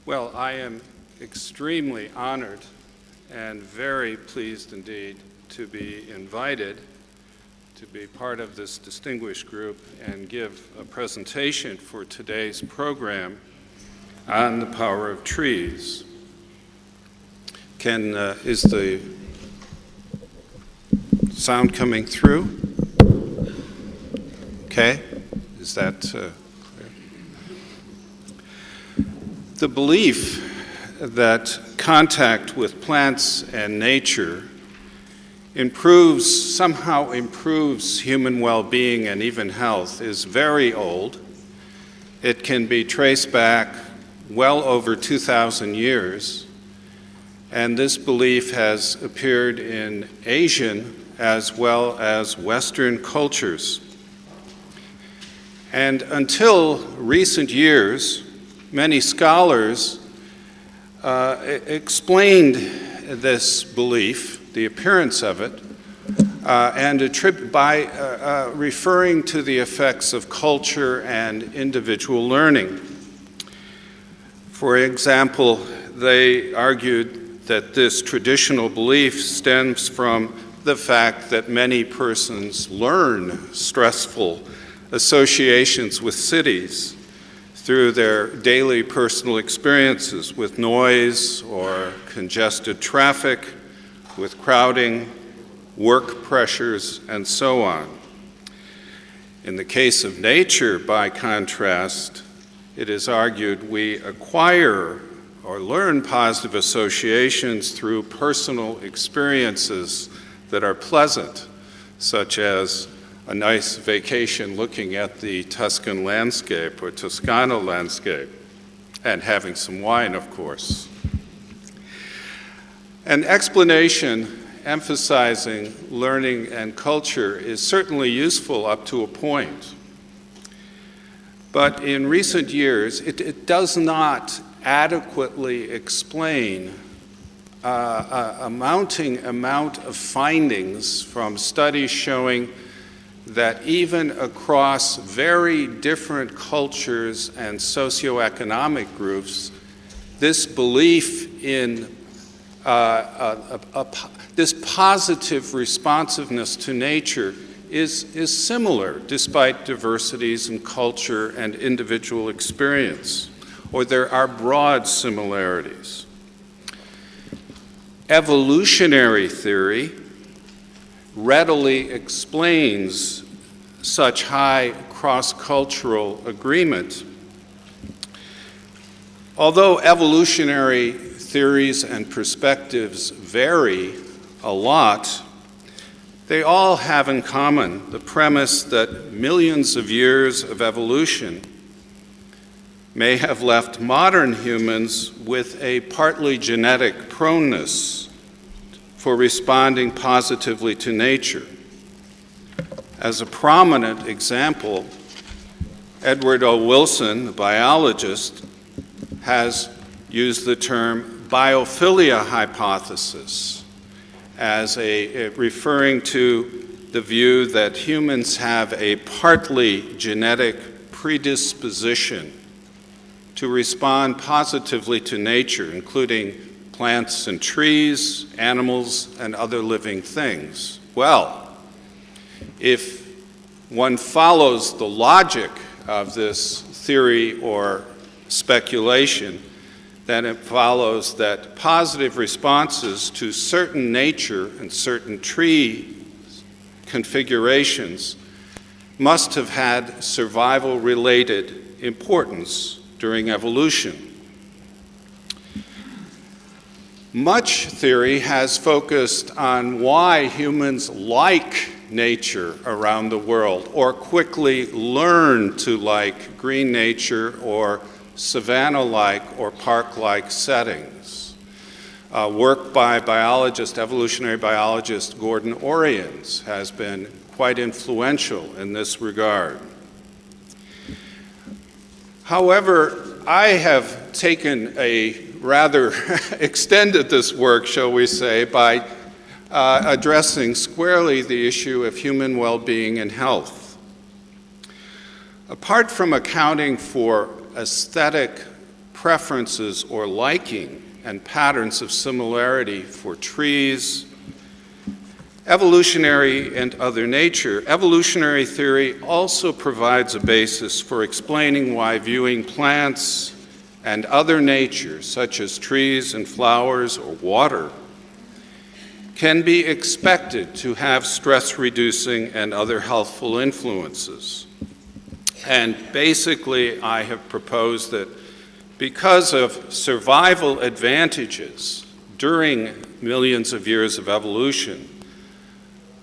Well, I am extremely honored and very pleased indeed to be invited to be part of this distinguished group and give a presentation for today's program on the power of trees. Is the sound coming through? Okay, is that clear? The belief that contact with plants and nature somehow improves human well-being and even health is very old. It can be traced back well over 2,000 years, and this belief has appeared in Asian as well as Western cultures. And until recent years, many scholars explained this belief, the appearance of it, by referring to the effects of culture and individual learning. For example, they argued that this traditional belief stems from the fact that many persons learn stressful associations with cities through their daily personal experiences with noise or congested traffic, with crowding, work pressures, and so on. In the case of nature, by contrast, it is argued we acquire or learn positive associations through personal experiences that are pleasant, such as a nice vacation looking at the Tuscan landscape or Toscana landscape, and having some wine, of course. An explanation emphasizing learning and culture is certainly useful up to a point. But in recent years, it does not adequately explain a mounting amount of findings from studies showing that even across very different cultures and socioeconomic groups, this belief in this positive responsiveness to nature is similar despite diversities in culture and individual experience, or there are broad similarities. Evolutionary theory readily explains such high cross-cultural agreement. Although evolutionary theories and perspectives vary a lot, they all have in common the premise that millions of years of evolution may have left modern humans with a partly genetic proneness for responding positively to nature. As a prominent example, Edward O. Wilson, the biologist, has used the term biophilia hypothesis as referring to the view that humans have a partly genetic predisposition to respond positively to nature, including plants and trees, animals, and other living things. Well, if one follows the logic of this theory or speculation, then it follows that positive responses to certain nature and certain tree configurations must have had survival-related importance during evolution. Much theory has focused on why humans like nature around the world, or quickly learn to like green nature or savanna-like or park-like settings. Work by evolutionary biologist Gordon Oriens has been quite influential in this regard. However, I have extended this work, shall we say, by addressing squarely the issue of human well-being and health. Apart from accounting for aesthetic preferences or liking and patterns of similarity for trees, evolutionary and other nature. Evolutionary theory also provides a basis for explaining why viewing plants and other nature, such as trees and flowers or water, can be expected to have stress-reducing and other healthful influences. And basically, I have proposed that because of survival advantages during millions of years of evolution,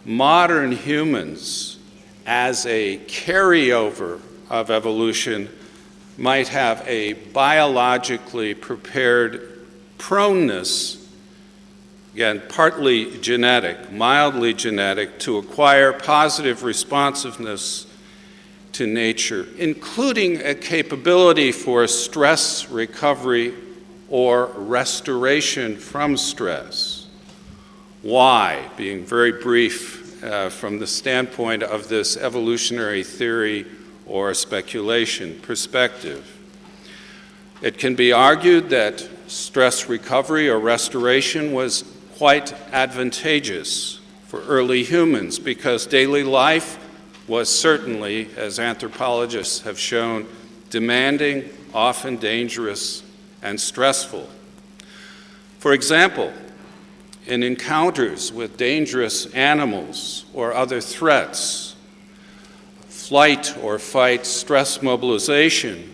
modern humans, as a carryover of evolution, might have a biologically prepared proneness, again, partly genetic, mildly genetic, to acquire positive responsiveness to nature, including a capability for stress recovery or restoration from stress. Why? Being very brief from the standpoint of this evolutionary theory or speculation perspective. It can be argued that stress recovery or restoration was quite advantageous for early humans because daily life was certainly, as anthropologists have shown, demanding, often dangerous, and stressful. For example, in encounters with dangerous animals or other threats, flight or fight stress mobilization,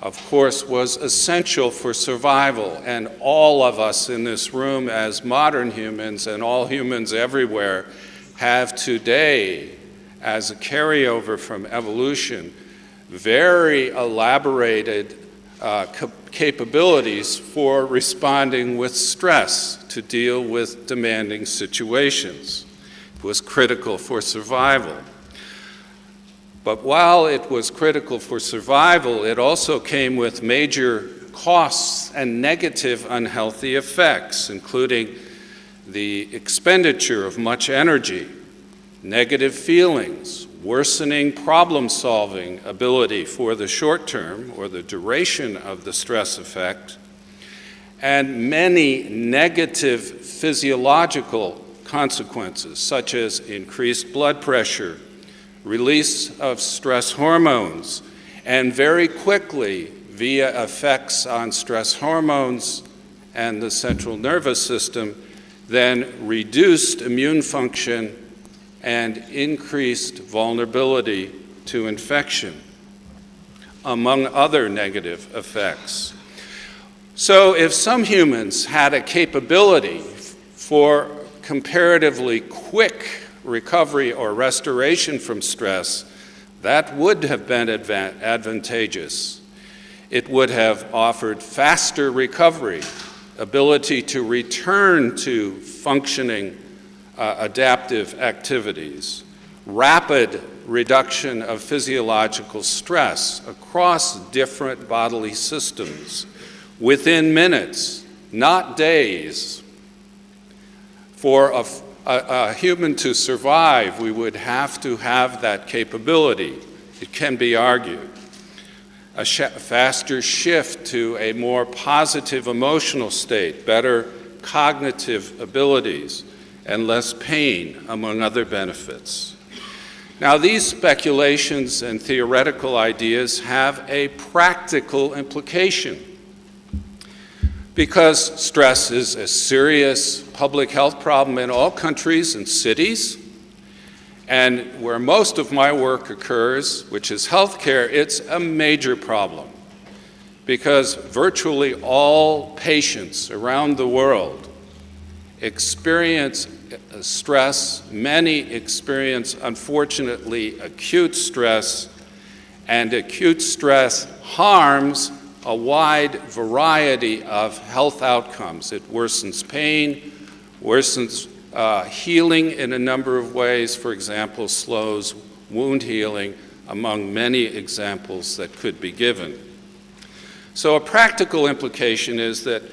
of course, was essential for survival, and all of us in this room as modern humans and all humans everywhere have today, as a carryover from evolution, very elaborated capabilities for responding with stress to deal with demanding situations. It was critical for survival. But while it was critical for survival, it also came with major costs and negative unhealthy effects, including the expenditure of much energy, negative feelings, worsening problem-solving ability for the short term or the duration of the stress effect, and many negative physiological consequences, such as increased blood pressure, release of stress hormones, and very quickly, via effects on stress hormones and the central nervous system, then reduced immune function and increased vulnerability to infection, among other negative effects. So if some humans had a capability for comparatively quick recovery or restoration from stress, that would have been advantageous. It would have offered faster recovery, ability to return to functioning adaptive activities, rapid reduction of physiological stress across different bodily systems within minutes, not days. For a human to survive, we would have to have that capability. It can be argued. A faster shift to a more positive emotional state, better cognitive abilities, and less pain, among other benefits. Now, these speculations and theoretical ideas have a practical implication because stress is a serious public health problem in all countries and cities, and where most of my work occurs, which is healthcare, it's a major problem because virtually all patients around the world experience stress. Many experience, unfortunately, acute stress, and acute stress harms a wide variety of health outcomes. It worsens pain, worsens healing in a number of ways, for example, slows wound healing, among many examples that could be given. So a practical implication is that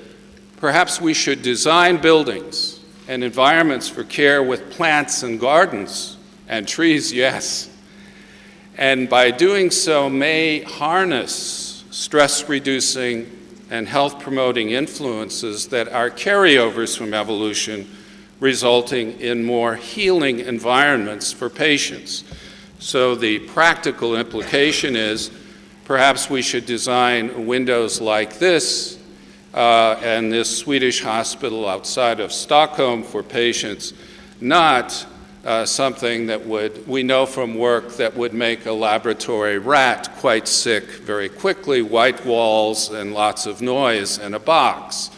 perhaps we should design buildings and environments for care with plants and gardens, and trees, yes, and by doing so may harness stress-reducing and health-promoting influences that are carryovers from evolution, resulting in more healing environments for patients. So the practical implication is perhaps we should design windows like this and this Swedish hospital outside of Stockholm for patients, not something that we know from work that would make a laboratory rat quite sick very quickly, white walls and lots of noise and a box,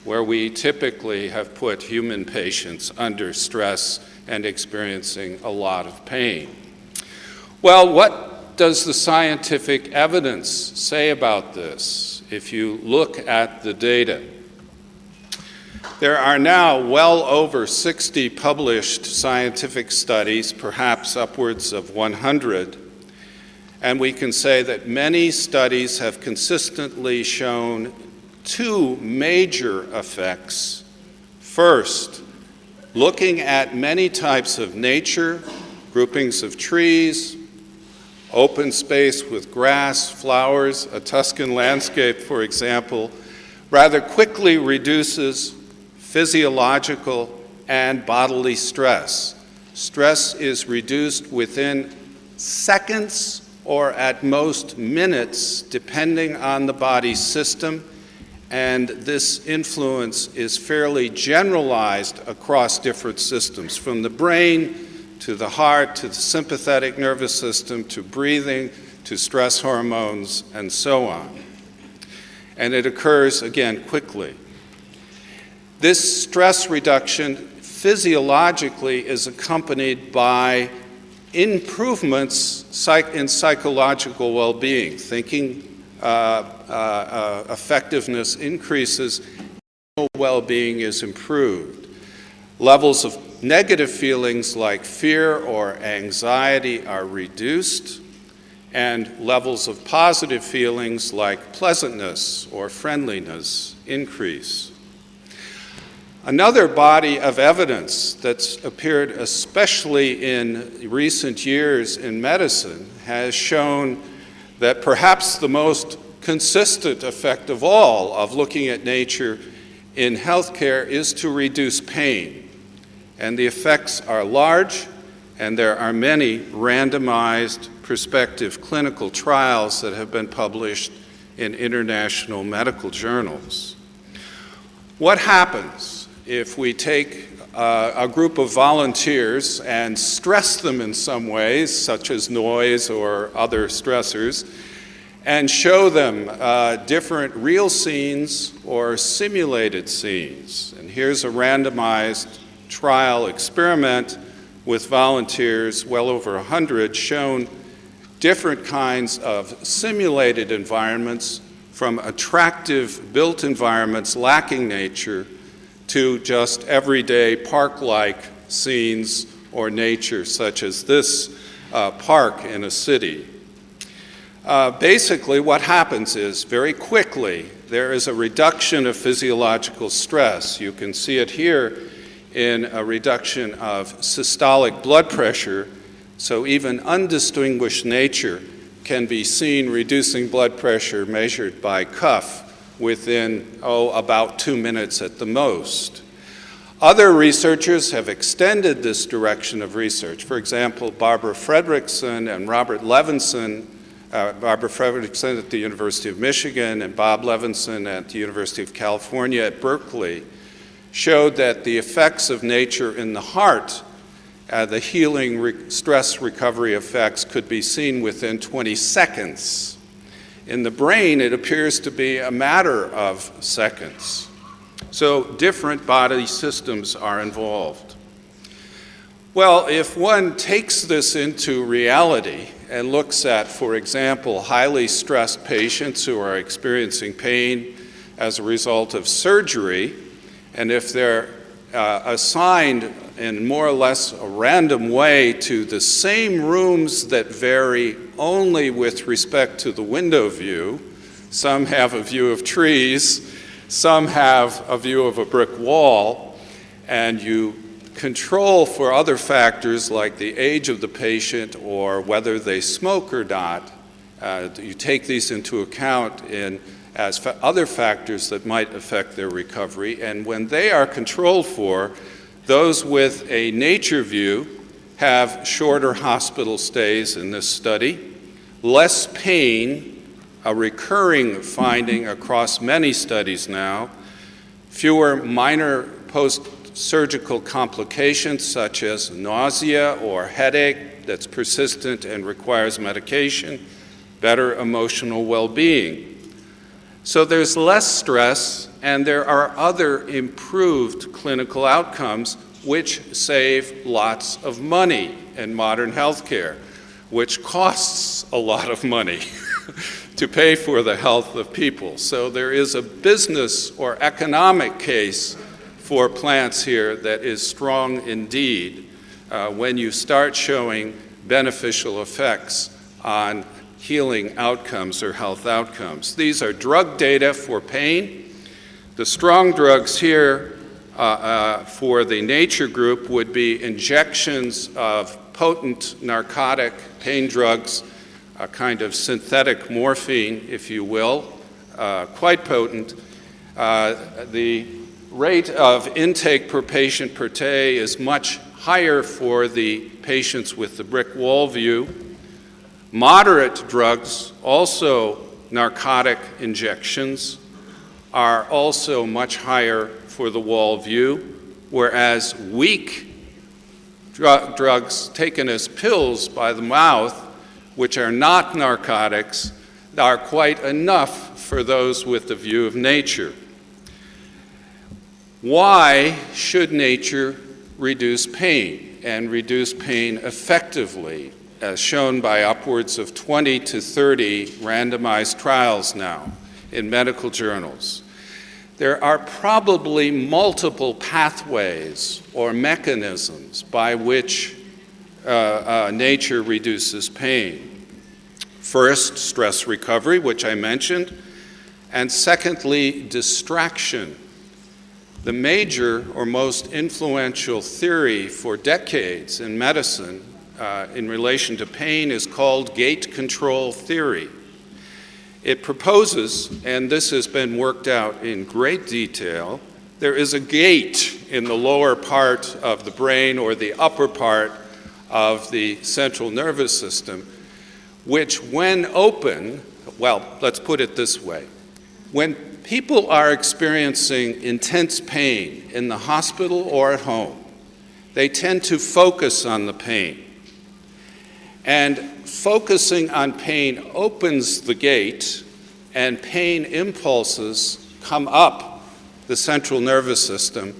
where we typically have put human patients under stress and experiencing a lot of pain. Well, what does the scientific evidence say about this if you look at the data? There are now well over 60 published scientific studies, perhaps upwards of 100, and we can say that many studies have consistently shown two major effects. First, looking at many types of nature, groupings of trees, open space with grass, flowers, a Tuscan landscape, for example, rather quickly reduces physiological and bodily stress. Stress is reduced within seconds or at most minutes, depending on the body's system, and this influence is fairly generalized across different systems, from the brain to the heart, to the sympathetic nervous system, to breathing, to stress hormones, and so on. And it occurs, again, quickly. This stress reduction physiologically is accompanied by improvements in psychological well-being. Thinking effectiveness increases, well-being is improved. Levels of negative feelings like fear or anxiety are reduced, and levels of positive feelings like pleasantness or friendliness increase. Another body of evidence that's appeared especially in recent years in medicine has shown that perhaps the most consistent effect of all of looking at nature in healthcare is to reduce pain. And the effects are large, and there are many randomized prospective clinical trials that have been published in international medical journals. What happens if we take a group of volunteers and stress them in some ways, such as noise or other stressors, and show them different real scenes or simulated scenes? And here's a randomized trial experiment with volunteers, well over 100, shown different kinds of simulated environments, from attractive built environments lacking nature to just everyday park-like scenes or nature, such as this park in a city. Basically, what happens is, very quickly, there is a reduction of physiological stress. You can see it here in a reduction of systolic blood pressure, so even undistinguished nature can be seen reducing blood pressure measured by cuff within, about 2 minutes at the most. Other researchers have extended this direction of research. For example, Barbara Fredrickson and Robert Levinson, Barbara Fredrickson at the University of Michigan and Bob Levinson at the University of California at Berkeley, showed that the effects of nature in the heart, the healing stress recovery effects, could be seen within 20 seconds. In the brain, it appears to be a matter of seconds. So different body systems are involved. Well, if one takes this into reality and looks at, for example, highly stressed patients who are experiencing pain as a result of surgery, and if they're assigned in more or less a random way to the same rooms that vary only with respect to the window view, some have a view of trees, some have a view of a brick wall, and you control for other factors like the age of the patient or whether they smoke or not. You take these into account in as other factors that might affect their recovery. And when they are controlled for, those with a nature view have shorter hospital stays in this study, less pain, a recurring finding across many studies now, fewer minor post-surgical complications such as nausea or headache that's persistent and requires medication, better emotional well-being. So there's less stress, and there are other improved clinical outcomes which save lots of money in modern healthcare, which costs a lot of money to pay for the health of people. So there is a business or economic case for plants here that is strong indeed when you start showing beneficial effects on healing outcomes or health outcomes. These are drug data for pain. The strong drugs here for the nature group would be injections of potent narcotic pain drugs, a kind of synthetic morphine, if you will, quite potent. The rate of intake per patient per day is much higher for the patients with the brick wall view. Moderate drugs, also narcotic injections, are also much higher for the wall view, whereas weak drugs taken as pills by the mouth, which are not narcotics, are quite enough for those with the view of nature. Why should nature reduce pain, and reduce pain effectively, as shown by upwards of 20 to 30 randomized trials now in medical journals? There are probably multiple pathways or mechanisms by which nature reduces pain. First, stress recovery, which I mentioned, and secondly, distraction. The major or most influential theory for decades in medicine in relation to pain is called gate control theory. It proposes, and this has been worked out in great detail, there is a gate in the lower part of the brain or the upper part of the central nervous system, which when open, well, let's put it this way. When people are experiencing intense pain in the hospital or at home, they tend to focus on the pain. And focusing on pain opens the gate, and pain impulses come up the central nervous system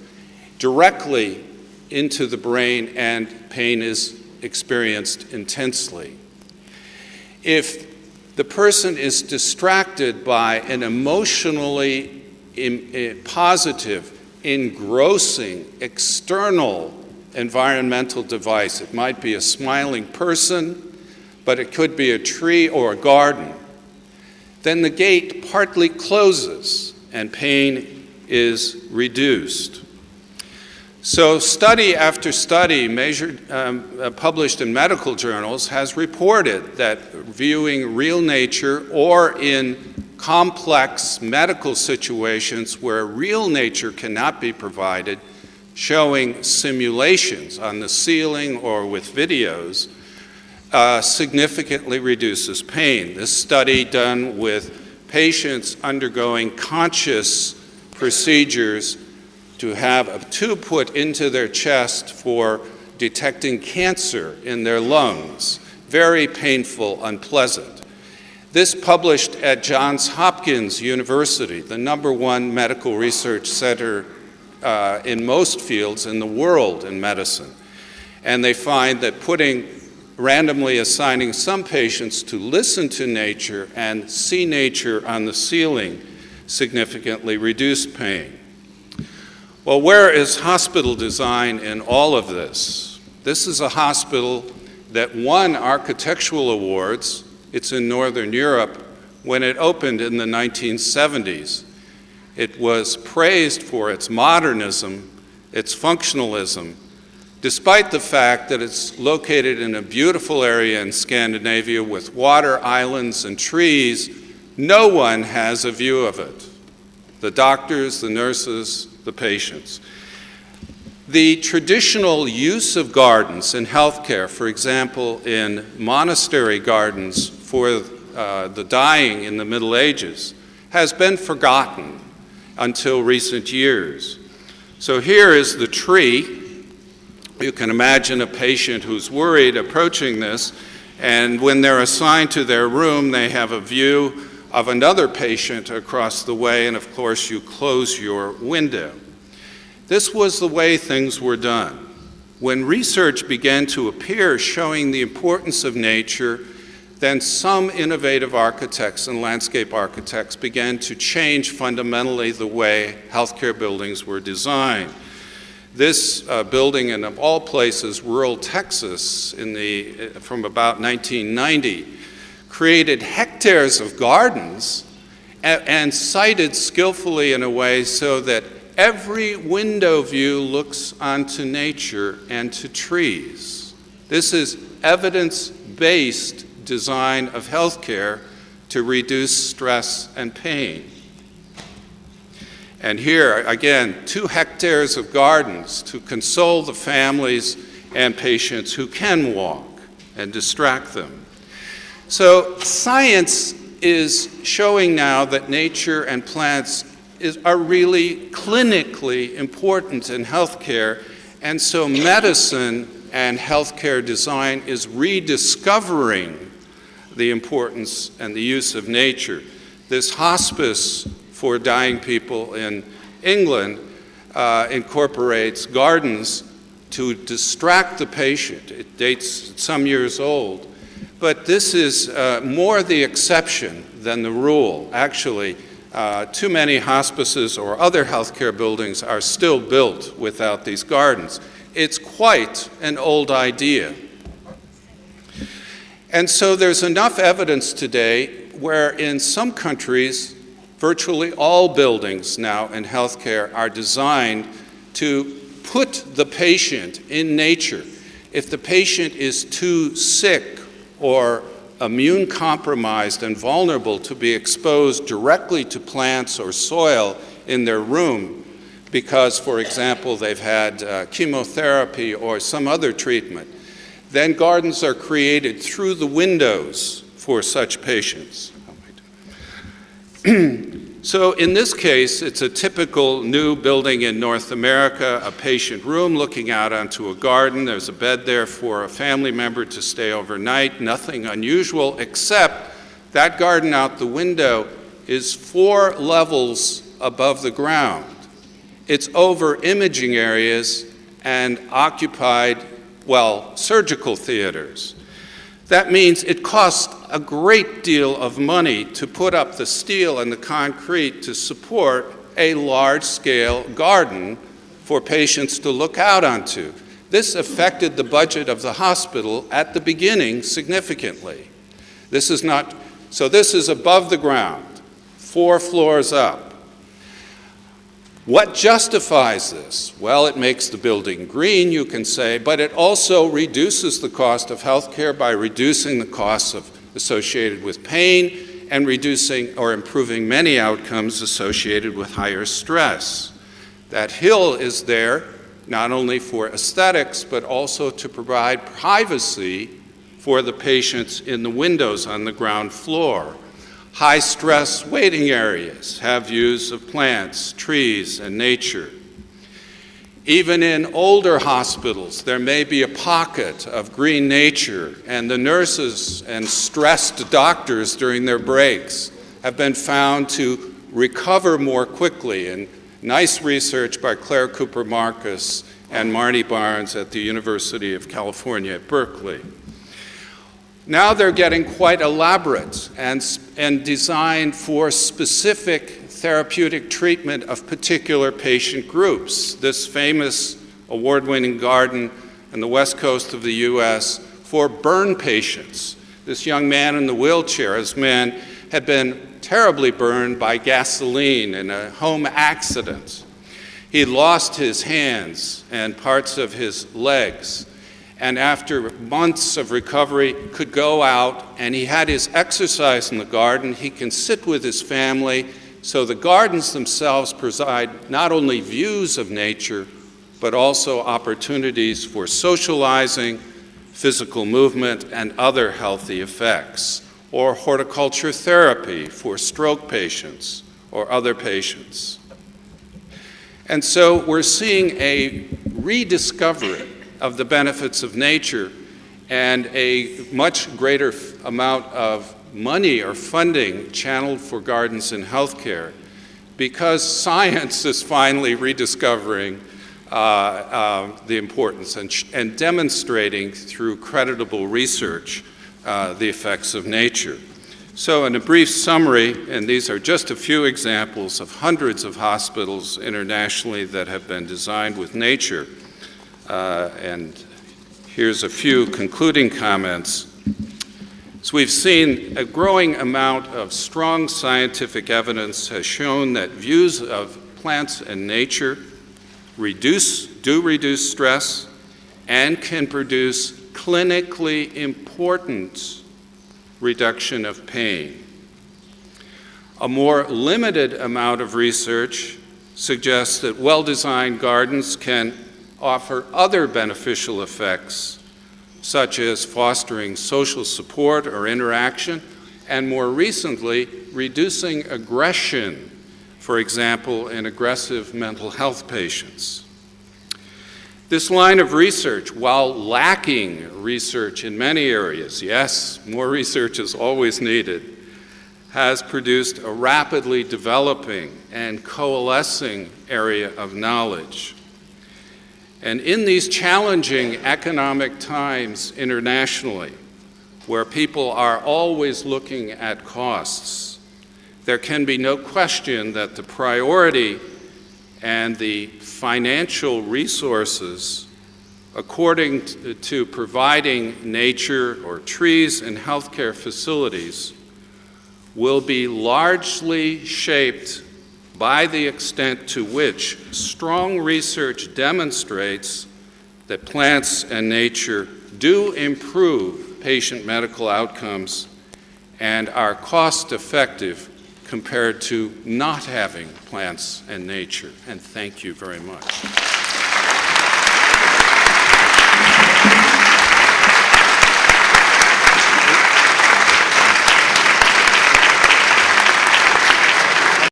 directly into the brain, and pain is experienced intensely. If the person is distracted by an emotionally positive, engrossing, external environmental device, it might be a smiling person, but it could be a tree or a garden, then the gate partly closes and pain is reduced. So study after study published in medical journals has reported that viewing real nature, or in complex medical situations where real nature cannot be provided, showing simulations on the ceiling or with videos, significantly reduces pain. This study done with patients undergoing conscious procedures to have a tube put into their chest for detecting cancer in their lungs. Very painful, unpleasant. This published at Johns Hopkins University, the #1 medical research center in most fields in the world in medicine. And they find that randomly assigning some patients to listen to nature and see nature on the ceiling significantly reduced pain. Well, where is hospital design in all of this? This is a hospital that won architectural awards. It's in Northern Europe. When it opened in the 1970s, it was praised for its modernism, its functionalism, despite the fact that it's located in a beautiful area in Scandinavia with water islands and trees, No one has a view of it. The doctors, the nurses, the patients. The traditional use of gardens in healthcare, for example, in monastery gardens for the dying in the Middle Ages, has been forgotten until recent years. So here is the tree. You can imagine a patient who's worried approaching this, and when they're assigned to their room, they have a view of another patient across the way, and of course you close your window. This was the way things were done. When research began to appear showing the importance of nature, then some innovative architects and landscape architects began to change fundamentally the way healthcare buildings were designed. This building, in of all places, rural Texas, from about 1990, created hectares of gardens and sited skillfully in a way so that every window view looks onto nature and to trees. This is evidence-based design of healthcare to reduce stress and pain. And here, again, 2 hectares of gardens to console the families and patients who can walk and distract them. So science is showing now that nature and plants are really clinically important in healthcare, and so medicine and healthcare design is rediscovering the importance and the use of nature. This hospice for dying people in England incorporates gardens to distract the patient. It dates some years old, but this is more the exception than the rule. Actually, too many hospices or other healthcare buildings are still built without these gardens. It's quite an old idea. And so there's enough evidence today where in some countries, virtually all buildings now in healthcare are designed to put the patient in nature. If the patient is too sick or immune compromised and vulnerable to be exposed directly to plants or soil in their room because, for example, they've had chemotherapy or some other treatment, then gardens are created through the windows for such patients. So in this case, it's a typical new building in North America, a patient room looking out onto a garden. There's a bed there for a family member to stay overnight. Nothing unusual, except that garden out the window is 4 levels above the ground. It's over imaging areas and occupied, well, surgical theaters. That means it costs a great deal of money to put up the steel and the concrete to support a large-scale garden for patients to look out onto. This affected the budget of the hospital at the beginning significantly. This is above the ground, 4 floors up. What justifies this? Well, it makes the building green, you can say, but it also reduces the cost of healthcare by reducing the costs associated with pain and reducing or improving many outcomes associated with higher stress. That hill is there not only for aesthetics, but also to provide privacy for the patients in the windows on the ground floor. High-stress waiting areas have views of plants, trees, and nature. Even in older hospitals, there may be a pocket of green nature, and the nurses and stressed doctors during their breaks have been found to recover more quickly. And nice research by Claire Cooper Marcus and Marnie Barnes at the University of California at Berkeley. Now they're getting quite elaborate and designed for specific therapeutic treatment of particular patient groups. This famous award-winning garden on the west coast of the US for burn patients. This young man in the wheelchair, his man had been terribly burned by gasoline in a home accident. He lost his hands and parts of his legs, and after months of recovery could go out, and he had his exercise in the garden. He can sit with his family. So the gardens themselves provide not only views of nature, but also opportunities for socializing, physical movement, and other healthy effects, or horticulture therapy for stroke patients or other patients. And so we're seeing a rediscovery of the benefits of nature and a much greater amount of money or funding channeled for gardens in healthcare, because science is finally rediscovering the importance and demonstrating through creditable research the effects of nature. So in a brief summary, and these are just a few examples of hundreds of hospitals internationally that have been designed with nature, and here's a few concluding comments. So we've seen a growing amount of strong scientific evidence has shown that views of plants and nature do reduce stress and can produce clinically important reduction of pain. A more limited amount of research suggests that well-designed gardens can offer other beneficial effects, such as fostering social support or interaction, and more recently, reducing aggression, for example, in aggressive mental health patients. This line of research, while lacking research in many areas, yes, more research is always needed, has produced a rapidly developing and coalescing area of knowledge. And in these challenging economic times internationally, where people are always looking at costs, there can be no question that the priority and the financial resources according to providing nature or trees and healthcare facilities will be largely shaped by the extent to which strong research demonstrates that plants and nature do improve patient medical outcomes and are cost-effective compared to not having plants and nature. And thank you very much.